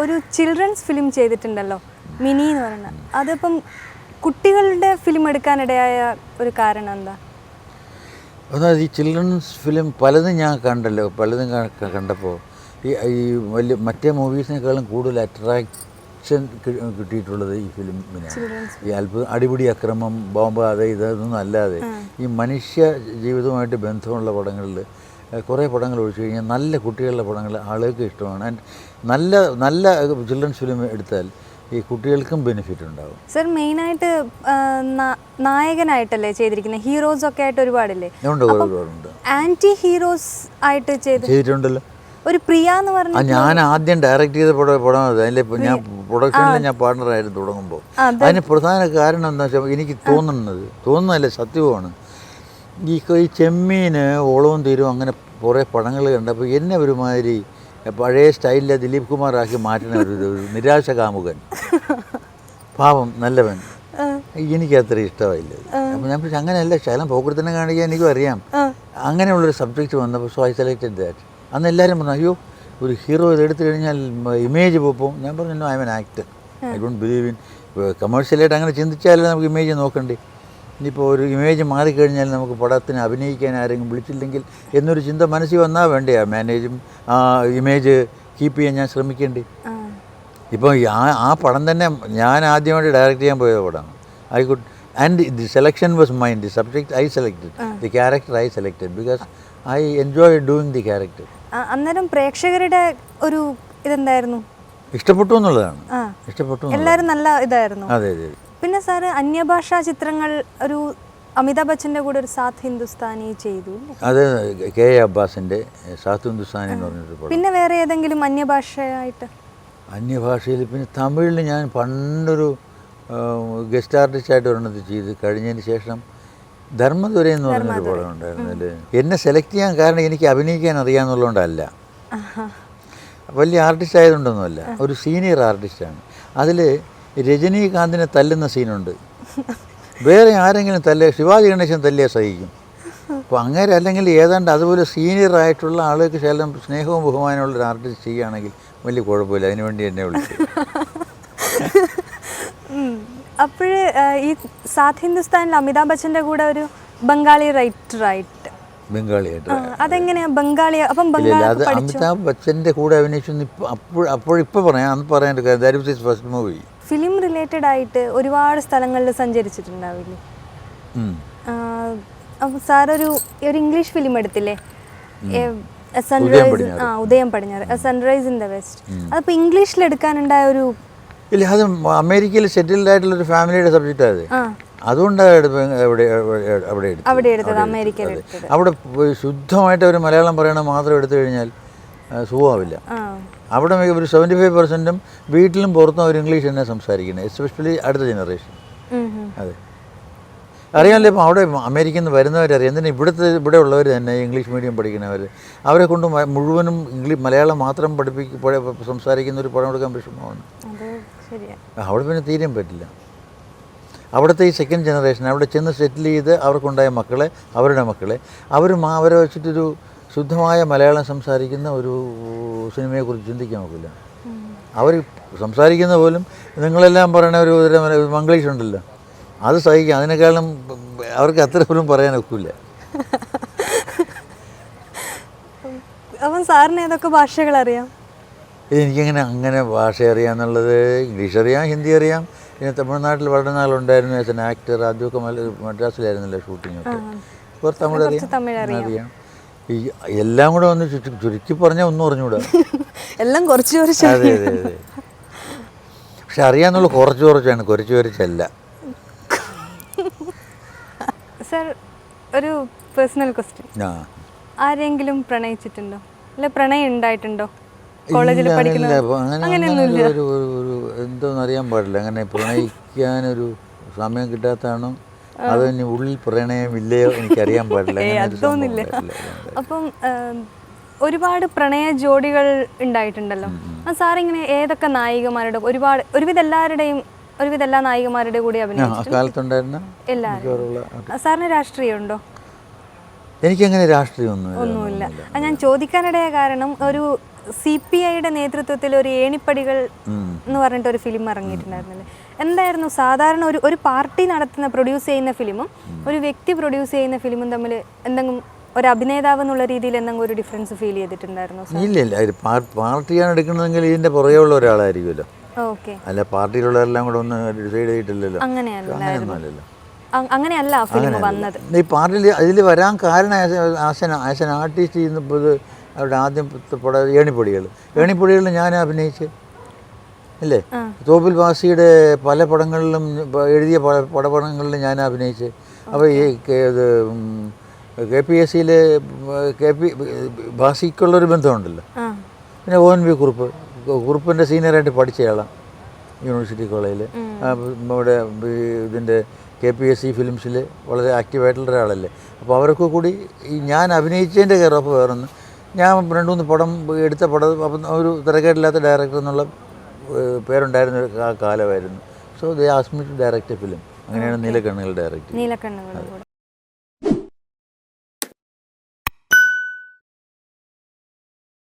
ഒരു children's film ചെയ്തിട്ടുണ്ടല്ലോ, mini എന്ന് പറയുന്നത്. അതിപ്പം കുട്ടികളുടെ ഫിലിം എടുക്കാനിടയായ ഒരു കാരണം എന്താ? അതായത് ഈ ചിൽഡ്രൻസ് ഫിലിം പലതും ഞാൻ കണ്ടല്ലോ, പലതും കണ്ടപ്പോൾ ഈ വലിയ മറ്റേ മൂവീസിനേക്കാളും കൂടുതൽ അട്രാക്ഷൻ കിട്ടിയിട്ടുള്ളത് ഈ ഫിലിമിനാണ്. ഈ അടിപിടി, അക്രമം, ബോംബ്, ഇതൊന്നും അല്ലാതെ ഈ മനുഷ്യ ജീവിതവുമായിട്ട് ബന്ധമുള്ള പടങ്ങളിൽ കുറേ പടങ്ങൾ ഒഴിച്ചു കഴിഞ്ഞാൽ നല്ല കുട്ടികളുടെ പടങ്ങൾ ആളുകൾക്ക് ഇഷ്ടമാണ്. ആൻഡ് നല്ല ചിൽഡ്രൻസ് ഫിലിം എടുത്താൽ ഈ കുട്ടികൾക്കും ബെനിഫിറ്റ് ഉണ്ടാവും. സർ, മെയിനായിട്ട് നായകനായിട്ടല്ലേ ചെയ്തിരിക്കുന്നത്? ഹീറോസ് ഒക്കെ ആയിട്ട് ഒരുപാടില്ലേ? ഒരുപാടുണ്ട്. ആന്റി ഹീറോസ് ആയിട്ട് ചെയ്തിട്ടുണ്ടല്ലോ. ഒരു പ്രിയ എന്ന് പറഞ്ഞ ഞാൻ ആദ്യം ഡയറക്റ്റ് ചെയ്ത പടം അത്. അതിൽ ഞാൻ പ്രൊഡക്ഷനിൽ ഞാൻ പാർട്ണറായിട്ട് തുടങ്ങുമ്പോൾ അതിന് പ്രധാന കാരണം എന്താ വെച്ചാൽ എനിക്ക് തോന്നുന്നതല്ല, സത്യവുമാണ്. ഈ ചെമ്മീന്, ഓളവും തീരും, അങ്ങനെ കുറേ പടങ്ങൾ കണ്ടപ്പോൾ എന്നെ ഒരുമാതിരി പഴയ സ്റ്റൈലിലെ ദിലീപ് കുമാറാക്കി മാറ്റുന്ന ഒരു നിരാശ കാമുകൻ, പാവം നല്ലവൻ, എനിക്ക് അത്ര ഇഷ്ടമായില്ല. അപ്പോൾ ഞാൻ പക്ഷെ അങ്ങനെയല്ല, ശകലം പോക്കൃത്തിനെ കാണിക്കാൻ എനിക്കും അറിയാം. അങ്ങനെയുള്ളൊരു സബ്ജക്റ്റ് വന്നപ്പോൾ സോ ഐ സെലക്റ്റഡ് ദാറ്റ്. അന്ന് എല്ലാവരും പറഞ്ഞു, അയ്യോ ഒരു ഹീറോ ഇതെടുത്തു കഴിഞ്ഞാൽ ഇമേജ് പോകും. ഞാൻ പറഞ്ഞു, I am an actor, I don't believe in കമേഴ്ഷ്യലായിട്ട് അങ്ങനെ ചിന്തിച്ചാലേ നമുക്ക് ഇമേജ് നോക്കണ്ടേ. ഇനിയിപ്പോൾ ഒരു ഇമേജ് മാറിക്കഴിഞ്ഞാൽ നമുക്ക് പടത്തിന് അഭിനയിക്കാൻ ആരെങ്കിലും വിളിച്ചില്ലെങ്കിൽ എന്നൊരു ചിന്ത മനസ്സിൽ വന്നാൽ വേണ്ടേ മാനേജും ആ ഇമേജ് കീപ്പ് ചെയ്യാൻ ഞാൻ ശ്രമിക്കേണ്ടി. ഇപ്പോൾ ആ പടം തന്നെ ഞാൻ ആദ്യമായിട്ട് ഡയറക്റ്റ് ചെയ്യാൻ പോയ പടമാണ്. I could and the selection was mine, the subject I selected, the character I selected because I enjoy doing the character. അന്നേരം പ്രേക്ഷകരുടെ ഒരു ഇതെന്തായിരുന്നു? ഇഷ്ടപ്പെട്ടു എന്നുള്ളതാണ്. ഇഷ്ടപ്പെട്ടു, എല്ലാവരും നല്ല ഇതായിരുന്നു. അതെ അതെ. പിന്നെ സാറ് അന്യഭാഷാ ചിത്രങ്ങൾ ഒരു അമിതാഭ് ബച്ചൻ്റെ കൂടെ ഒരു സാത്ത് ഹിന്ദുസ്ഥാനി ചെയ്തു. അത് കെ അബ്ബാസിൻ്റെ സാത്ത് ഹിന്ദുസ്ഥാനി എന്ന് പറഞ്ഞൊരു പടം. പിന്നെ വേറെ ഏതെങ്കിലും അന്യഭാഷയായിട്ട്? അന്യഭാഷയിൽ പിന്നെ തമിഴിൽ ഞാൻ പണ്ടൊരു ഗസ്റ്റ് ആർട്ടിസ്റ്റായിട്ട് ഒരെണ്ണത് ചെയ്ത് കഴിഞ്ഞതിന് ശേഷം ധർമ്മദുര എന്ന് പറഞ്ഞൊരു പടം ഉണ്ടായിരുന്നു. അതിൽ എന്നെ സെലക്ട് ചെയ്യാൻ കാരണം എനിക്ക് അഭിനയിക്കാൻ അറിയാമെന്നുള്ളതുകൊണ്ടല്ല, വലിയ ആർട്ടിസ്റ്റ് ആയതുകൊണ്ടൊന്നുമല്ല, ഒരു സീനിയർ ആർട്ടിസ്റ്റാണ്. അതിൽ രജനീകാന്തിനെ തല്ലുന്ന സീനുണ്ട്, വേറെ ആരെങ്കിലും ശിവാജി ഗണേശൻ തല്ലിയാൽ സഹിക്കും. അപ്പോൾ അങ്ങനെ അല്ലെങ്കിൽ ഏതാണ്ട് അതുപോലെ സീനിയർ ആയിട്ടുള്ള ആളുകൾക്ക് ശേഷം സ്നേഹവും ബഹുമാനമുള്ള ഒരു ആർട്ടിസ്റ്റ് ചെയ്യുകയാണെങ്കിൽ വലിയ കുഴപ്പമില്ല. അതിനുവേണ്ടി എന്നെ വിളിച്ചു. അപ്പോൾ ഈ സാത്ത് ഹിന്ദുസ്ഥാനിൽ അമിതാഭ് ബച്ചൻ്റെ കൂടെ ഒരു ബംഗാളി റൈറ്ററായിട്ട്. ബംഗാളിയായിട്ട് അതെങ്ങനെയാ ബംഗാളി? അപ്പം അത് അമിതാഭ് ബച്ചൻ്റെ കൂടെ അഭിനയിച്ചു. ഇപ്പോൾ പറയാം, അന്ന് പറയാൻ ഫസ്റ്റ് മൂവി. ഫിലിം റിലേറ്റഡ് ആയിട്ട് ഒരുപാട് സ്ഥലങ്ങളിൽ സഞ്ചരിച്ചിട്ടുണ്ടാവില്ലേ? അപ്പോൾ സാറൊരു ഇംഗ്ലീഷ് ഫിലിം എടുത്തില്ലേ, സൺറൈസ്, ഉദയം പടിഞ്ഞാറ്, സൺറൈസ് ഇൻ ദ വെസ്റ്റ്. അതിപ്പോൾ ഇംഗ്ലീഷിൽ എടുക്കാനുണ്ടായ ഒരു ഇല്ല, അത് അമേരിക്കയിൽ സെറ്റിൽഡ് ആയിട്ടുള്ളൊരു ഫാമിലിയുടെ സബ്ജക്റ്റാണ്. അതുകൊണ്ടാണ് അവിടെ എടുത്തത്. അവിടെ ശുദ്ധമായിട്ട് ഒരു മലയാളം പറയണ മാത്രം എടുത്തു കഴിഞ്ഞാൽ സുഖമാവില്ല. അവിടെ ഒരു 75% വീട്ടിലും പുറത്തും അവർ ഇംഗ്ലീഷ് തന്നെ സംസാരിക്കുന്നത്, എസ്പെഷ്യലി അടുത്ത ജനറേഷൻ. അതെ, അറിയാമല്ലോ. ഇപ്പം അവിടെ അമേരിക്കയിൽ നിന്ന് വരുന്നവരറിയാം. എന്തിനാ ഇവിടെ ഉള്ളവർ തന്നെ ഇംഗ്ലീഷ് മീഡിയം പഠിക്കുന്നവർ, അവരെ കൊണ്ട് മുഴുവനും മലയാളം മാത്രം സംസാരിക്കുന്ന ഒരു പടം എടുക്കാൻ വിഷമമാണ്. അവിടെ പിന്നെ തീരെയും പറ്റില്ല. അവിടുത്തെ ഈ സെക്കൻഡ് ജനറേഷൻ അവിടെ ചെന്ന് സെറ്റിൽ ചെയ്ത് അവർക്കുണ്ടായ മക്കളെ, അവരുടെ മക്കളെ അവരെ വെച്ചിട്ടൊരു ശുദ്ധമായ മലയാളം സംസാരിക്കുന്ന ഒരു സിനിമയെക്കുറിച്ച് ചിന്തിക്കാൻ നോക്കില്ല. അവർ സംസാരിക്കുന്ന പോലും നിങ്ങളെല്ലാം പറയണ ഒരു മംഗ്ലീഷ് ഉണ്ടല്ലോ, അത് സഹിക്കാം. അതിനേക്കാളും അവർക്ക് അത്ര പോലും പറയാൻ ഒക്കില്ല. അപ്പം സാറിന് ഏതൊക്കെ ഭാഷകൾ അറിയാം? അങ്ങനെ ഭാഷ അറിയാമെന്നുള്ളത്, ഇംഗ്ലീഷ് അറിയാം, ഹിന്ദി അറിയാം. പിന്നെ തമിഴ്നാട്ടിൽ വളരെ നാളുണ്ടായിരുന്നു ആസ് എൻ ആക്ടർ. ആദ്യമൊക്കെ മദ്രാസിലായിരുന്നല്ലോ ഷൂട്ടിങ്ങൊക്കെ. ഇപ്പോൾ തമിഴ് അറിയാം. ഈ എല്ലാം കൂടെ ഒന്ന് ചുരുക്കി പറഞ്ഞാൽ ഒന്നും അറിഞ്ഞൂടാ, എല്ലാം കുറച്ച്. അതെ അതെ അതെ. പക്ഷെ അറിയാന്നുള്ള കുറച്ചാണ്, കുറച്ചല്ല. സർ, ഒരു പേഴ്സണൽ ക്വസ്റ്റ്യൻ. ആരെങ്കിലും പ്രണയിച്ചിട്ടുണ്ടോ? അല്ല, പ്രണയം ഉണ്ടായിട്ടുണ്ടോ കോളേജിൽ പഠിക്കുന്ന? അങ്ങനെയൊന്നുമില്ല. ഒരു എന്തോന്ന് അറിയാൻ പാടില്ല. അങ്ങനെ പ്രണയിക്കാനൊരു സമയം കിട്ടാത്തതാണോ അത് ഉള്ളിൽ പ്രണയമില്ലയോ എനിക്കറിയാൻ പാടില്ല. അപ്പം ഒരുപാട് പ്രണയ ജോഡികൾ ഉണ്ടായിട്ടുണ്ടല്ലോ. സാറിങ്ങനെ ഏതൊക്കെ നായികമാരുടെ ഒരുവിധ എല്ലാ നായികമാരുടെ കൂടി അഭിനയിച്ചിട്ടുണ്ട്? കാലത്തുണ്ടായിരുന്ന എല്ലാവരും. സാറിന് രാഷ്ട്രീയം ഉണ്ടോ? എനിക്കങ്ങനെ രാഷ്ട്രീയമൊന്നുമില്ല. ഒന്നുമില്ല. ഞാൻ ചോദിക്കാനിടയ കാരണം ഒരു CPIയുടെ നേതൃത്വത്തിൽ ഒരു ഏണിപ്പടികൾ എന്ന് പറഞ്ഞിട്ട് ഒരു ഫിലിം ഇറങ്ങിയിട്ടുണ്ടായിരുന്നില്ലേ? എന്തായിരുന്നു സാധാരണ ഒരു പാർട്ടി നടത്തുന്ന പ്രൊഡ്യൂസ് ചെയ്യുന്ന ഫിലിമും ഒരു വ്യക്തി പ്രൊഡ്യൂസ് ചെയ്യുന്ന ഫിലിമും തമ്മിൽ എന്തെങ്കിലും ഒരു അഭിനേതാവ് എന്നുള്ള രീതിയിൽ എന്തെങ്കിലും ഒരു ഡിഫറൻസ് ഫീൽ ചെയ്തിട്ടുണ്ടായിരുന്നു? ഇല്ല, പാർട്ടിയാണ് എടുക്കുന്നതെങ്കിൽ ഇതിൻ്റെ പുറകെയുള്ള ഒരാളായിരിക്കുമല്ലോ. ഓക്കെ. അല്ല പാർട്ടിയിലുള്ളവരെല്ലാം കൂടെ ഒന്ന് ഡിസൈഡ് ചെയ്തിട്ടില്ലല്ലോ. അങ്ങനെയല്ലല്ലോ, അങ്ങനെയല്ല ആ ഫിലിം വന്നത്. ഈ പാർട്ടിയിൽ ഇതിൽ വരാൻ കാരണം ആസ് എൻ ആർട്ടിസ്റ്റ് ചെയ്യുന്നപ്പോൾ അവരുടെ ആദ്യത്തെ പടം ഏണിപ്പൊടികളിൽ ഞാൻ അഭിനയിച്ച് അല്ലേ. തോപ്പിൽ ഭാസിയുടെ പല പടങ്ങളിലും എഴുതിയ പടങ്ങളിലും ഞാൻ അഭിനയിച്ച്. അപ്പോൾ ഈ KPSCയിൽ ഭാസിക്കുള്ളൊരു ബന്ധമുണ്ടല്ലോ. പിന്നെ ONV കുറുപ്പിൻ്റെ സീനിയറായിട്ട് പഠിച്ചയാളാണ് യൂണിവേഴ്സിറ്റി കോളേജിൽ. ഇവിടെ ഇതിൻ്റെ KPSC ഫിലിംസിൽ വളരെ ആക്റ്റീവായിട്ടുള്ള ഒരാളല്ലേ. അപ്പോൾ അവരൊക്കെ കൂടി ഈ ഞാൻ അഭിനയിച്ചതിൻ്റെ കയറപ്പ് വേറൊന്ന്, ഞാൻ 2-3 പടം എടുത്ത പടം അപ്പം ഒരു തിരക്കേടില്ലാത്ത ഡയറക്ടർ എന്നുള്ള പേരുണ്ടായിരുന്ന ആ കാലമായിരുന്നു. So they asked me to direct a film. അങ്ങനെയാണ് നീലക്കണ്ണുകൾ ഡയറക്റ്റ്. നീലക്കണ്ണുകൾ